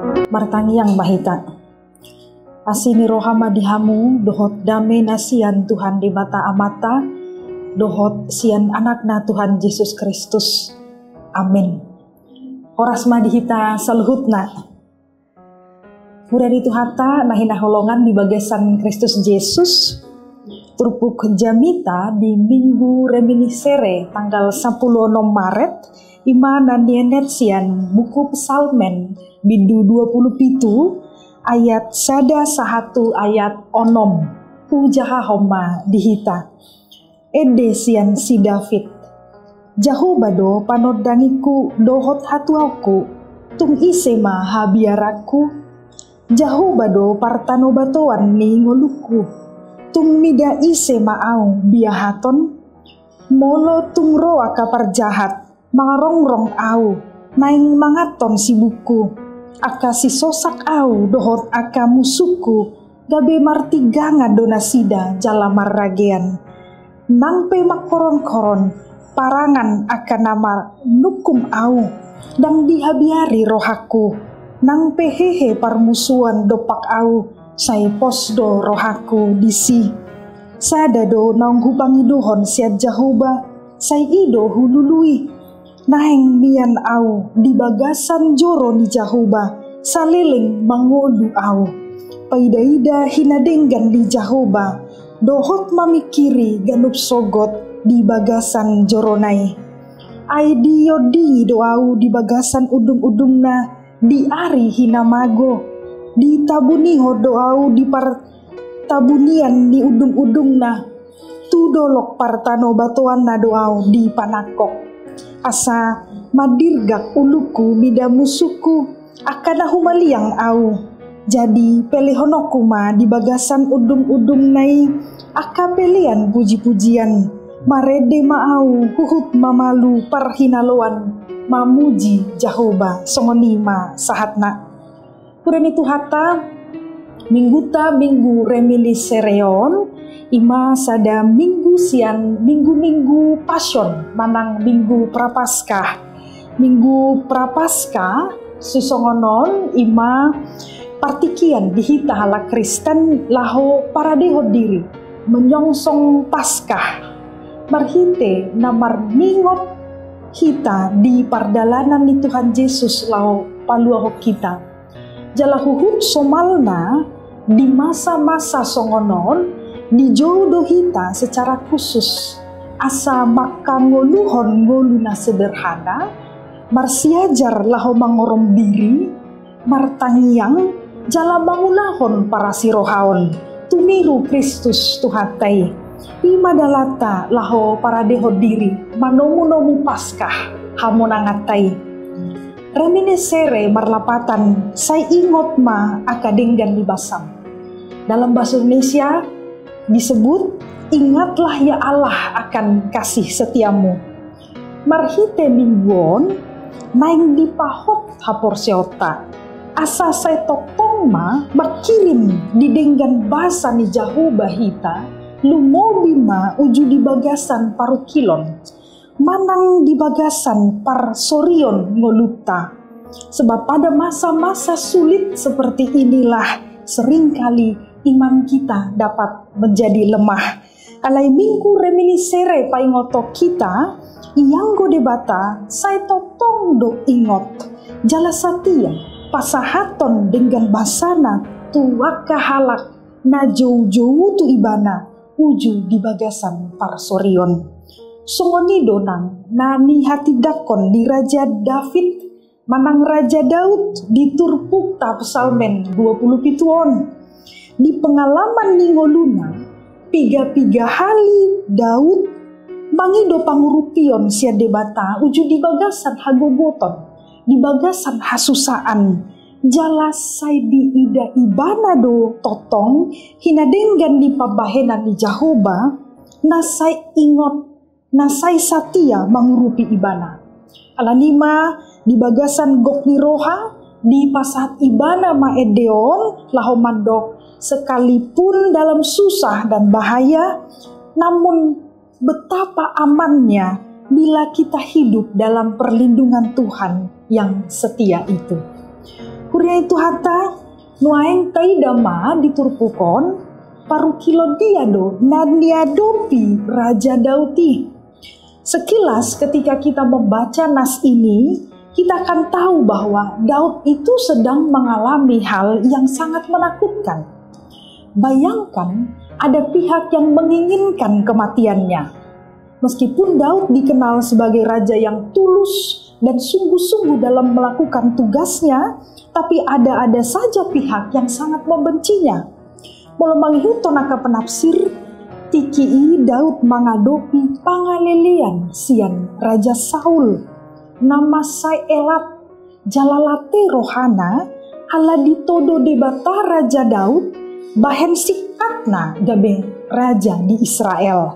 Martangiang mahita. Asini rohama dihamu, dohot dame nasian Tuhan di mata amata, dohot sian anakna Tuhan Yesus Kristus. Amin. Horas madihita saluhutna. Murani tuhata nahina holongan di bagasan Kristus Yesus. Turpuk jamita di Minggu Reminiscere tanggal 10 Maret ima nandienet sian buku Psalmen bindu 27 ayat sada sahatu ayat onom pujaha homa dihita ede sian si David jahu bado panodangiku dohot hatuauku tung isema habiaraku jahu bado partano batoan ni ngoluku tung mida ise maau biahaton molo tung roa kapar jahat mangarongrong au naing mangaton si buku aka si sosak au dohot aka musuku gabe martiganga donasida jala marragean nangpe makoron-koron parangan aka nama nukum au dang dihabiari rohaku nangpe hehe parmusuan dopak au sai posdo rohaku disi sadado naung hubangi dohon siat jahuba sai ido hulului naheng mian au di bagasan joro ni jahuba saliling mangolu au paida-ida hinadenggan di jahuba dohot mamikiri ganup sogot di bagasan joronai ai diodi do au di bagasan udung-udungna di ari hinamago di tabuni hodoau di par tabunian di udung-udungna tu dolok partano batuan na doau di panakok asa madirgak uluku mida musuku akana humaliang au jadi pelehonoku ma di bagasan udung-udung nai aka pelian puji-pujian marede maau huhut mamalu parhinaloan mamuji Jahoba songonima sahatna. Kurani tuhata minggu Reminiscereon ima sada minggu sian minggu pasion manang minggu prapaskah susongonon ima partikian dihita hala Kristen laho paradeho diri menyongsong paskah marhite namar ningot hita di pardalanan ni Tuhan Yesus laho paluaho kita jala huhut somalna di masa-masa songonon di jodoh hita secara khusus asa makangoluhon ngoluna sederhana marsiajar laho mangorom diri martangiang jala mangulahon para sirohaon tumiru Kristus tuhatai imadalata laho para deho diri manomu-nomu paskah hamonangatai Reminiscere marlapatan sai ingot ma akadenggan di basam. Dalam bahasa Indonesia disebut ingatlah ya Allah akan kasih setiamu. Marhite mingguon naing dipahot hapor seota. Asa sai tokong ma makirim didenggan basa ni jahu bahita lumobi ma uju di bagasan parukilon. Manang di bagasan par sorion ngoluta. Sebab pada masa-masa sulit seperti inilah seringkali iman kita dapat menjadi lemah. Alai minggu Reminiscere paingoto kita ianggo debata sai totong do ingot jala satia pasahaton dengan basana tuwaka halak na jauh-jauh tu ibana uju di bagasan par sorion. Songoni donang nani hati dakon di Raja David manang Raja Daud di turpuk ta Psalmen 27 di pengalaman ningoluna piga-piga hali Daud mangido pangurupion sia debata uju di bagasan hagogoton di bagasan hasusaan jalas sai di ida ibana do totong hinadenggan di pabahenan di Jahoba nasai ingot nasai satia mengurupi ibana. Alanima di bagasan gokni roha di pasat ibana maedeon laho mandok sekalipun dalam susah dan bahaya namun betapa amannya bila kita hidup dalam perlindungan Tuhan yang setia itu. Kuria itu hata nuaeng taidama diturpukon paru kilo diado nadiadopi Raja Dauti. Sekilas ketika kita membaca nas ini, kita akan tahu bahwa Daud itu sedang mengalami hal yang sangat menakutkan. Bayangkan ada pihak yang menginginkan kematiannya. Meskipun Daud dikenal sebagai raja yang tulus dan sungguh-sungguh dalam melakukan tugasnya, tapi ada saja pihak yang sangat membencinya. Molomangihu tonaka penafsir, tikii Daud mengadopi pangalelean sian Raja Saul, nama sai elat jalalate rohana ala ditodo debata Raja Daud, bahen sikatna gabe raja di Israel.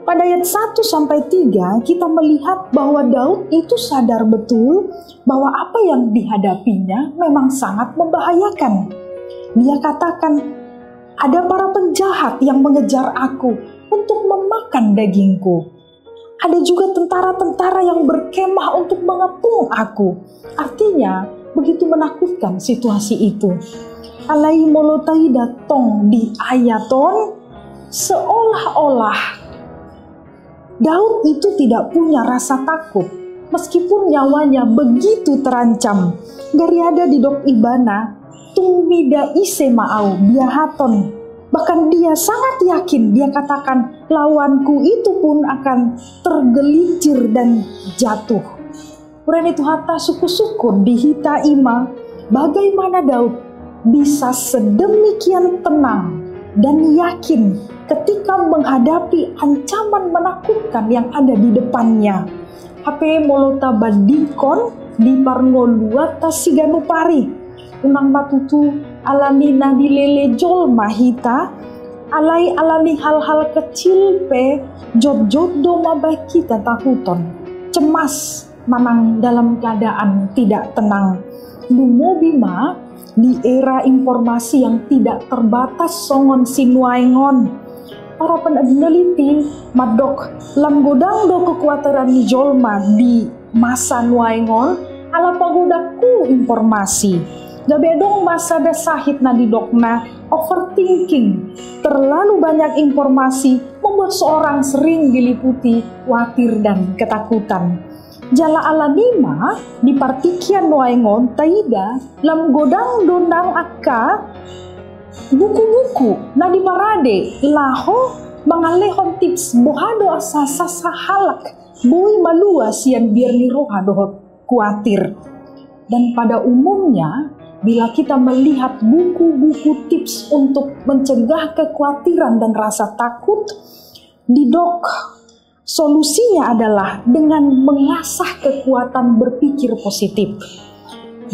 Pada ayat 1-3 kita melihat bahwa Daud itu sadar betul bahwa apa yang dihadapinya memang sangat membahayakan. Dia katakan, ada para penjahat yang mengejar aku untuk memakan dagingku. Ada juga tentara-tentara yang berkemah untuk mengepung aku. Artinya, begitu menakutkan situasi itu. Alai molotai datong di ayaton, seolah-olah Daud itu tidak punya rasa takut, meskipun nyawanya begitu terancam. Gariada di dok ibana, tumida ise maau biahaton. Bahkan dia sangat yakin, dia katakan lawanku itu pun akan tergelincir dan jatuh. Kemudian itu hata syukur-syukur di hita ima, bagaimana Daud bisa sedemikian tenang dan yakin ketika menghadapi ancaman menakutkan yang ada di depannya. HP molota badikon di parngoluata siganupari. Unang matutu alani nadilele jol mahita. Alani hal-hal kecil pe jod-jod do mabai kita takuton. Cemas manang dalam keadaan tidak tenang. Lumo bima di era informasi yang tidak terbatas songon sinuaingon. Para peneliti madok lam godang do kekuatan jolma di masa nuaingon ala pagodaku informasi. Gabedong masa dasahit na didokna overthinking. Terlalu banyak informasi membuat seorang sering diliputi khawatir dan ketakutan. Jala alanima di partikian nuaingon taida lam godang dondang akka buku-buku na di marade laho mangalehon tips bohado asasa sahalak bui malua sian biar ni rohado kuatir. Dan pada umumnya bila kita melihat buku-buku tips untuk mencegah kekhawatiran dan rasa takut, didok solusinya adalah dengan mengasah kekuatan berpikir positif.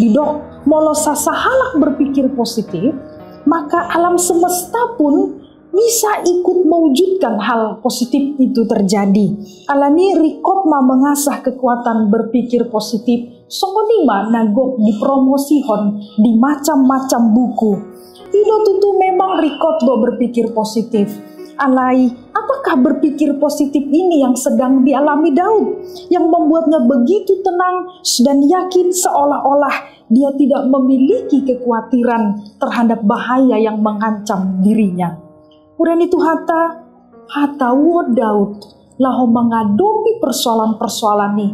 Didok molosa sahalak berpikir positif, maka alam semesta pun bisa ikut mewujudkan hal positif itu terjadi. Alani rikotma mengasah kekuatan berpikir positif, songonima nagok dipromosihon di macam-macam buku. Ido tutu memang rikot do berpikir positif. Alai, apakah berpikir positif ini yang sedang dialami Daud, yang membuatnya begitu tenang dan yakin seolah-olah dia tidak memiliki kekhawatiran terhadap bahaya yang mengancam dirinya. Kemudian itu hata Daud laho mengadopi persoalan-persoalan ini.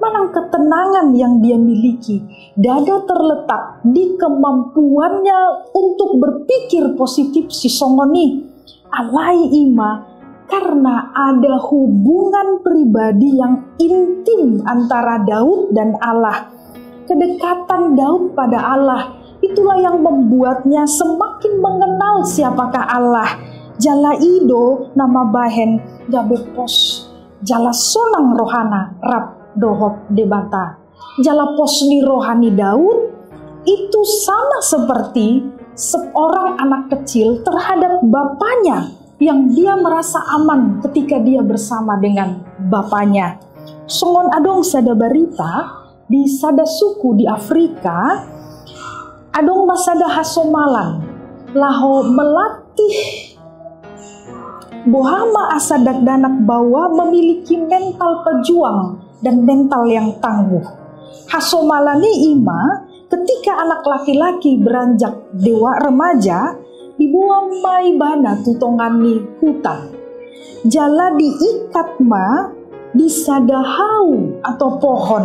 Manang ketenangan yang dia miliki, dada terletak di kemampuannya untuk berpikir positif si songoni. Alai ima, karena ada hubungan pribadi yang intim antara Daud dan Allah. Kedekatan Daud pada Allah itulah yang membuatnya semakin mengenal siapakah Allah. Jala ido nama bahen gabe pos jala sonang rohana rap dohop debata. Jala pos ni rohani Daud itu sama seperti seorang anak kecil terhadap bapaknya yang dia merasa aman ketika dia bersama dengan bapaknya. Songon adong sada berita di sada suku di Afrika, adong masada hasomalan laho melatih bohama asadak danak bawa memiliki mental pejuang dan mental yang tangguh. Hasomalani ima ketika anak laki-laki beranjak dewa remaja, dibawa mai bana tutongani hutan. Jala diikat ma di sadahau atau pohon.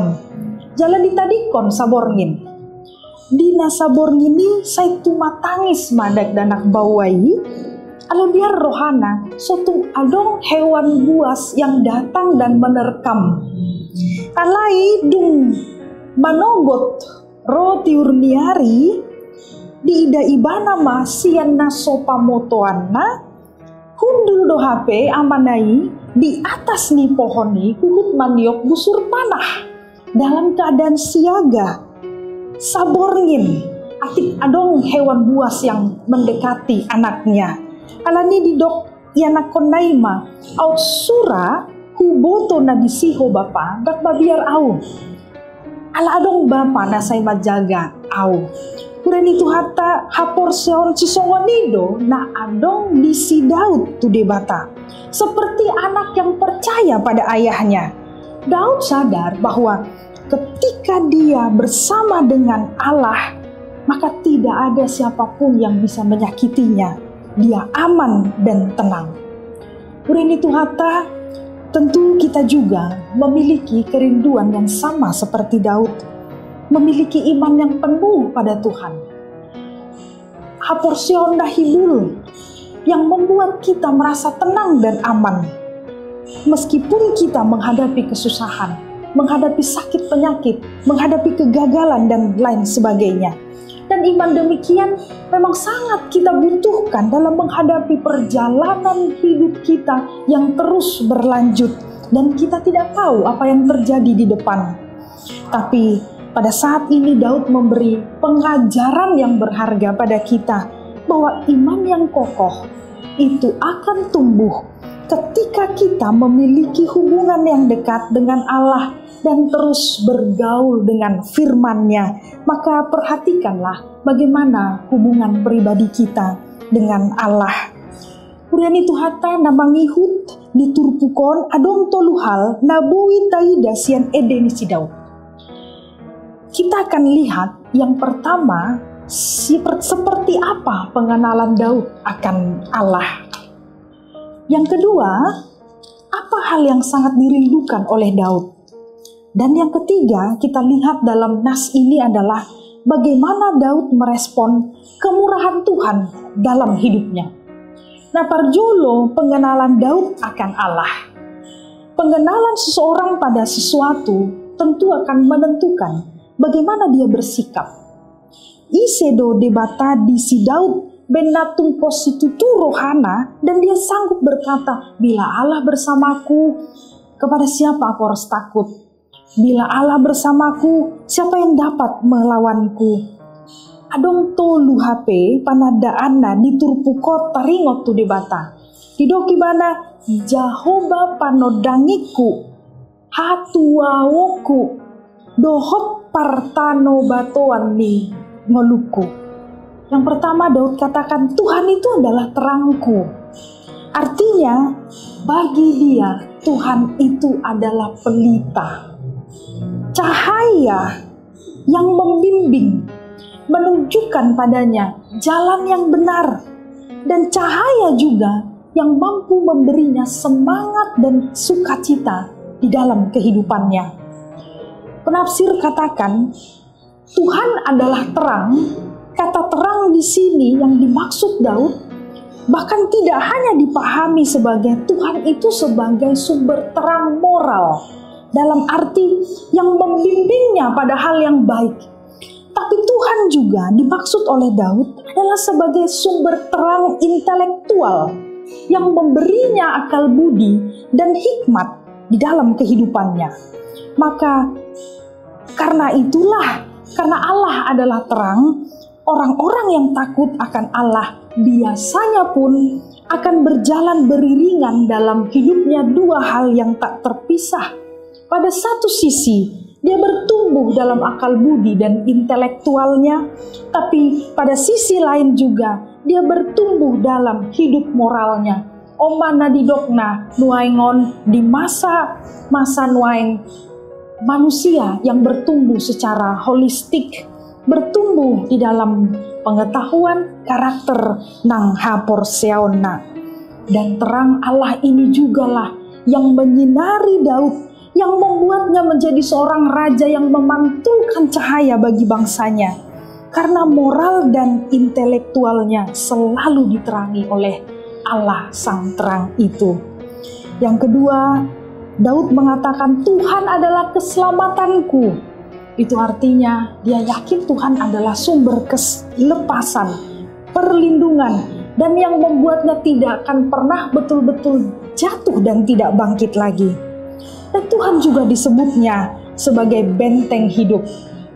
Jala ditadikon saborngin. Dina saborngin ini saya tuma tangis madak danak bawai. Kalau biar rohana, suatu adong hewan buas yang datang dan menerkam. Kalai dung manogot roti urniari di ida ibana ma sian na sopa motoanna hundul do HP amanai di atas nih pohon nih kuhut maniok busur panah dalam keadaan siaga saborngin atik adong hewan buas yang mendekati anaknya. Alani didok yana konaima au sura huboto na disiho bapa dak babiar au ala adong bapa na say majaga au kuren itu hatta haporsion sisongonido na adong disi Daud tu debata seperti anak yang percaya pada ayahnya. Daud sadar bahwa ketika dia bersama dengan Allah maka tidak ada siapapun yang bisa menyakitinya. Dia aman dan tenang. Kuren itu hatta tentu kita juga memiliki kerinduan yang sama seperti Daud, memiliki iman yang penuh pada Tuhan. Haporsion dahilul yang membuat kita merasa tenang dan aman. Meskipun kita menghadapi kesusahan, menghadapi sakit penyakit, menghadapi kegagalan dan lain sebagainya. Dan iman demikian memang sangat kita butuhkan dalam menghadapi perjalanan hidup kita yang terus berlanjut. Dan kita tidak tahu apa yang terjadi di depan. Tapi pada saat ini Daud memberi pengajaran yang berharga pada kita. Bahwa iman yang kokoh itu akan tumbuh ketika kita memiliki hubungan yang dekat dengan Allah dan terus bergaul dengan firman-Nya. Maka perhatikanlah bagaimana hubungan pribadi kita dengan Allah. Kurian itu hatta namangihut diturpukon adong toluhal nabui taida sian edeni si Daud. Kita akan lihat yang pertama seperti apa pengenalan Daud akan Allah. Yang kedua, apa hal yang sangat dirindukan oleh Daud? Dan yang ketiga, kita lihat dalam nas ini adalah bagaimana Daud merespon kemurahan Tuhan dalam hidupnya. Nah, parjolo pengenalan Daud akan Allah. Pengenalan seseorang pada sesuatu tentu akan menentukan bagaimana dia bersikap. Isedo debata di si Daud benatung positutu rohana dan dia sanggup berkata, bila Allah bersamaku, kepada siapa aku harus takut? Bila Allah bersamaku, siapa yang dapat melawanku? Adong tolu HP panadaanna diturpukot taringot tu debata. Didoki bana Jahoba panodangiku hatuawoku dohot partano batoan ni ngoluku. Yang pertama Daud katakan Tuhan itu adalah terangku. Artinya bagi dia Tuhan itu adalah pelita, cahaya yang membimbing, menunjukkan padanya jalan yang benar, dan cahaya juga yang mampu memberinya semangat dan sukacita di dalam kehidupannya. Penafsir katakan Tuhan adalah terang. Kata terang di sini yang dimaksud Daud bahkan tidak hanya dipahami sebagai Tuhan itu sebagai sumber terang moral dalam arti yang membimbingnya pada hal yang baik. Tapi Tuhan juga dimaksud oleh Daud adalah sebagai sumber terang intelektual yang memberinya akal budi dan hikmat di dalam kehidupannya. Maka karena itulah, karena Allah adalah terang, orang-orang yang takut akan Allah biasanya pun akan berjalan beriringan dalam hidupnya dua hal yang tak terpisah. Pada satu sisi, dia bertumbuh dalam akal budi dan intelektualnya, tapi pada sisi lain juga dia bertumbuh dalam hidup moralnya. Omana didokna nuaingon di masa nuaing manusia yang bertumbuh secara holistik bertumbuh di dalam pengetahuan karakter nang hapor seona. Dan terang Allah ini jugalah yang menyinari Daud, yang membuatnya menjadi seorang raja yang memantulkan cahaya bagi bangsanya. Karena moral dan intelektualnya selalu diterangi oleh Allah sang terang itu. Yang kedua, Daud mengatakan Tuhan adalah keselamatanku. Itu artinya dia yakin Tuhan adalah sumber kelepasan, perlindungan, dan yang membuatnya tidak akan pernah betul-betul jatuh dan tidak bangkit lagi. Dan Tuhan juga disebutnya sebagai benteng hidup.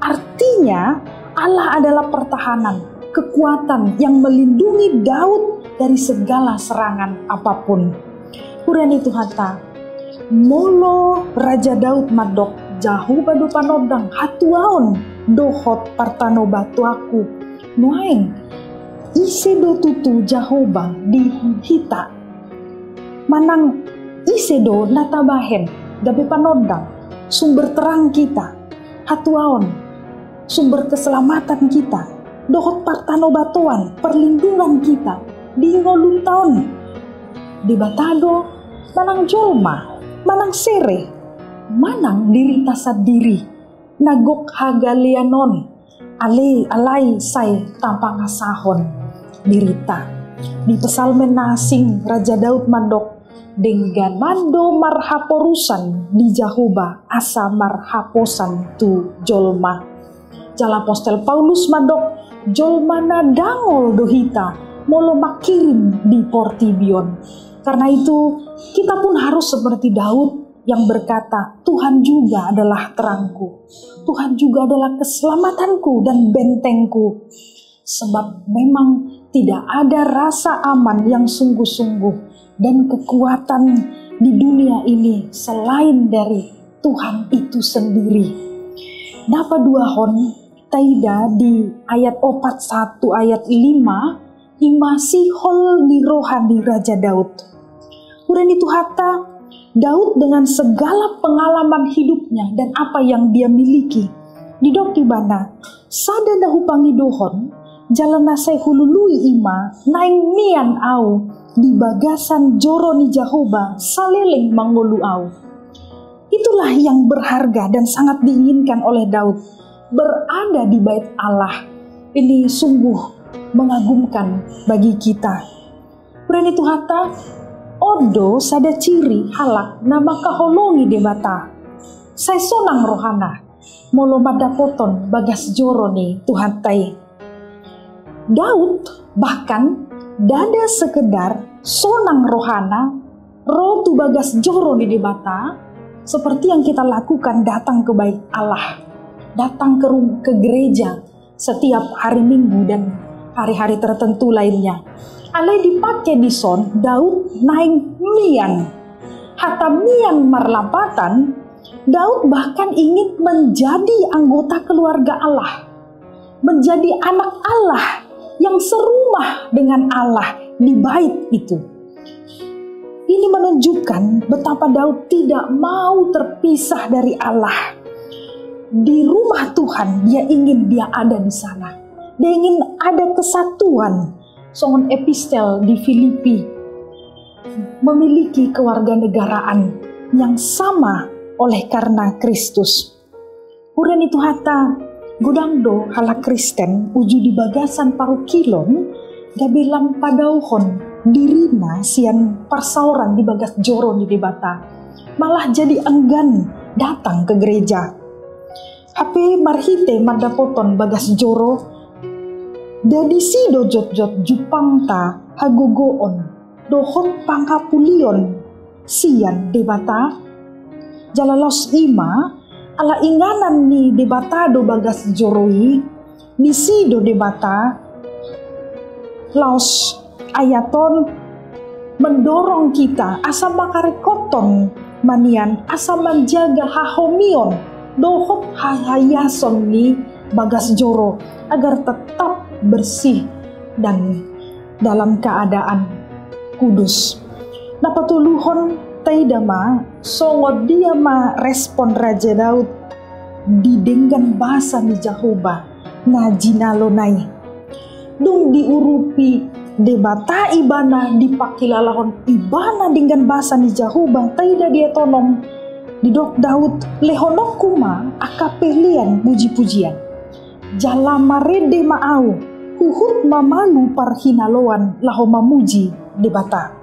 Artinya Allah adalah pertahanan, kekuatan yang melindungi Daud dari segala serangan apapun. Kurani Tuhata, molo Raja Daud madok jauh badu panodang hatuaon dohot partano batuaku nuaeng ise do tutu Jahoba di hita manang ise do natabahen gabe panodang sumber terang kita hatuaon sumber keselamatan kita dohot partano batuan perlindungan kita di ngoluntaon di batado manang jolma manang sere manang diri tasad diri nagok hagalianon alay say tampang asahon dirita. Di pesalmen nasing Raja Daud mandok dengan mando marhaporusan di Jahoba asa marhaposan tu jolma. Jala postel Paulus mandok jolmana dangol dohita molo makirim di Portibion. Karena itu kita pun harus seperti Daud yang berkata, Tuhan juga adalah terangku, Tuhan juga adalah keselamatanku dan bentengku. Sebab memang tidak ada rasa aman yang sungguh-sungguh dan kekuatan di dunia ini selain dari Tuhan itu sendiri. Napa dua hon taida di ayat 41 ayat 5 imasi hol di rohani Raja Daud. Kemudian itu hatta Daud dengan segala pengalaman hidupnya dan apa yang dia miliki didok di bana sada dahu pangidohon jalan nasai hulului ima naing mian au di bagasan joroni Jahoba saleleng mangolu au. Itulah yang berharga dan sangat diinginkan oleh Daud, berada di bait Allah. Ini sungguh mengagumkan bagi kita. Kemudian itu hatta odo sada ciri halak nama kaholongi debata. Saya sonang rohana molo madapoton bagas joroni Tuhan tai. Daud bahkan dada sekedar sonang rohana rotu bagas joro di debata seperti yang kita lakukan datang ke bait Allah, datang ke gereja setiap hari Minggu dan hari-hari tertentu lainnya. Alai dipakai di son Daud naik mian hatta mian marlapatan. Daud bahkan ingin menjadi anggota keluarga Allah, menjadi anak Allah yang serumah dengan Allah di bait itu. Ini menunjukkan betapa Daud tidak mau terpisah dari Allah. Di rumah Tuhan dia ingin dia ada di sana. Dia ingin ada kesatuan. Songon epistel di Filipi memiliki kewarganegaraan yang sama oleh karena Kristus. Kemudian itu hatta Godangdo hala Kristen uju di bagasan paru kilon gabelam padauhon dirina sian persauran di bagas joro di debata malah jadi enggan datang ke gereja. HP marhite madapoton bagas joro dadi sido jot-jot jupangta hagogoon dohon pangkapulion sian debata jalalos ima ala inganan ni debata do bagas joroi ni sido debata laos ayaton mendorong kita asa makarekoton manian asa menjaga hahomion dohot hahayason ni bagas joro agar tetap bersih dan dalam keadaan kudus. Napatuluhon taidama songo dia ma respon Raja Daud di dengan bahasa ni Jahoba ngajinalonai. Dung diurupi debata ibana dipakilalahon ibana dengan bahasa ni Jahoba taida dia tonom didok Daud lehonok kuma akapelian puji-pujian. Jala marede maau huhut mamalu parhinaloan laho mamuji debata.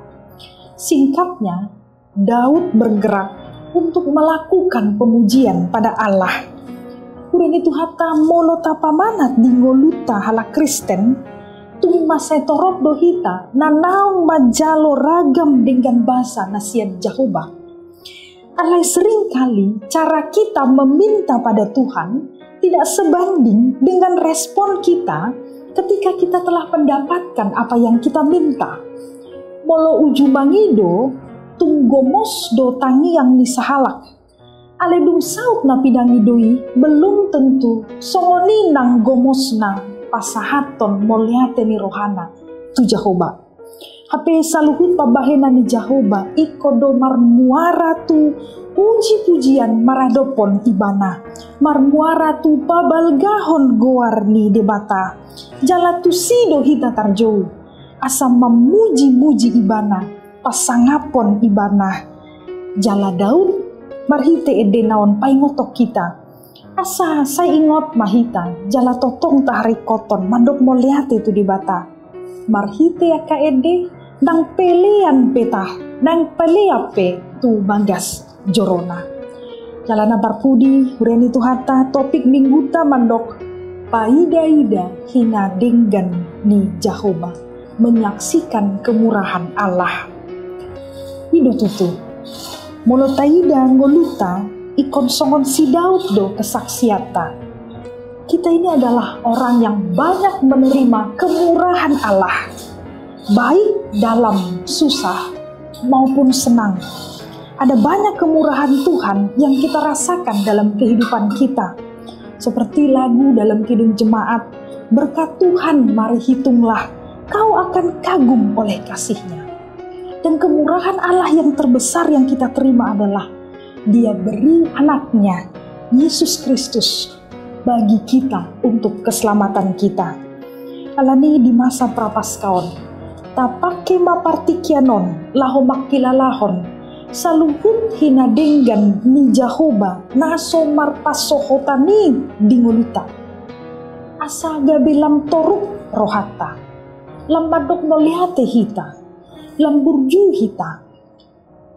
Singkatnya, Daud bergerak untuk melakukan pemujian pada Allah. Kuren itu hata molo tapamanat di ngoluta hala Kristen, tung masai torop dohita nanau majalo ragam dengan bahasa nasihat Jahoba. Alai sering kali cara kita meminta pada Tuhan tidak sebanding dengan respon kita ketika kita telah mendapatkan apa yang kita minta. Molo uju mangido, tung gomos do tangi yang nisahalak. Aledung saut na pidangidoi belum tentu songoni nang gomosna pasahaton moliate ni rohana tu Jahoba. Hape saluhut pabahena ni Jahoba iko do marmuara tu puji-pujian maradopon ibana. Marmuara tu pabalgahon goar ni debata. Jala tu sido hita tarjou. Asam memuji-muji ibana pasangapon ibana. Jala Daud marhite ede naon paingotok kita. Asa saya ingot mahita jala totong tahari koton mandok moliate tu di bata. Marhite aka ede nang pelean petah nang peleape tu bagas jorona. Jalana barpudi huren itu hata topik mingguta mandok paida-ida hina denggan ni Jahoba menyaksikan kemurahan Allah. Hidup tutu molo taida ngoluta ikon songon si Daud do kesaksiata. Kita ini adalah orang yang banyak menerima kemurahan Allah, baik dalam susah maupun senang. Ada banyak kemurahan Tuhan yang kita rasakan dalam kehidupan kita. Seperti lagu dalam kidung jemaat, berkat Tuhan mari hitunglah, kau akan kagum oleh kasih-Nya. Dan kemurahan Allah yang terbesar yang kita terima adalah Dia beri anaknya, Yesus Kristus, bagi kita untuk keselamatan kita. Alani di masa prapaskaon, tapake mapartikianon, laho makilalahon, saluhut hinadenggan ni Jahoba, naso marpasohotani dinguluta. Asa gabilam toruk rohata, lambadok noliate hita, lamburju hita,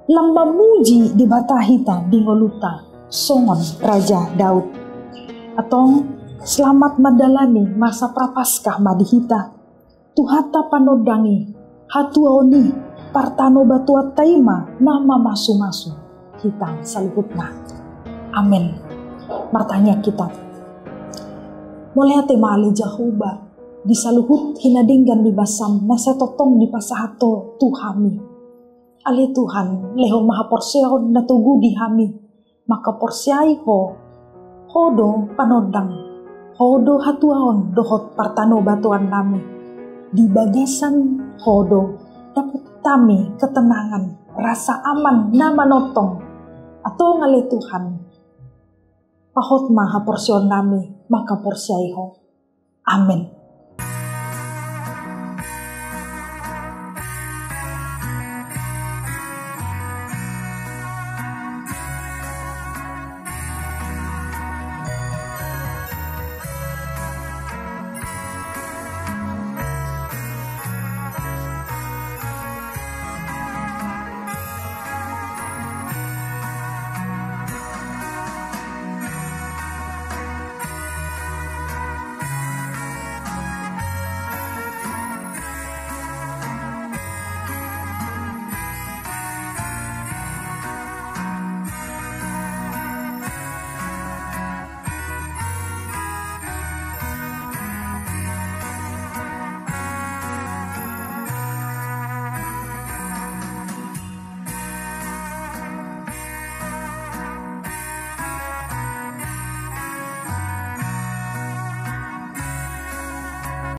lamba muji di bata hita dingoluta songon Raja Daud. Atong selamat madalani masa prapaskah madihita, tuhata panodangi hatuaoni partano batua taima nama masu-masu hitang saluhutna. Amin. Martanya kita moliate maali Jahoba di saluhut hinadinggan di basam nasa totong di pasahato tuhami. Ali Tuhan leho maha porsiahon na tugu di hami, maka porsiai hodo panodang, hodo hatuahon dohot partano batuan nami. Di bagasan hodo dapat kami ketenangan, rasa aman na manotong, atau ngali Tuhan pahot maha porsion nami, maka porsiai ho. Amin.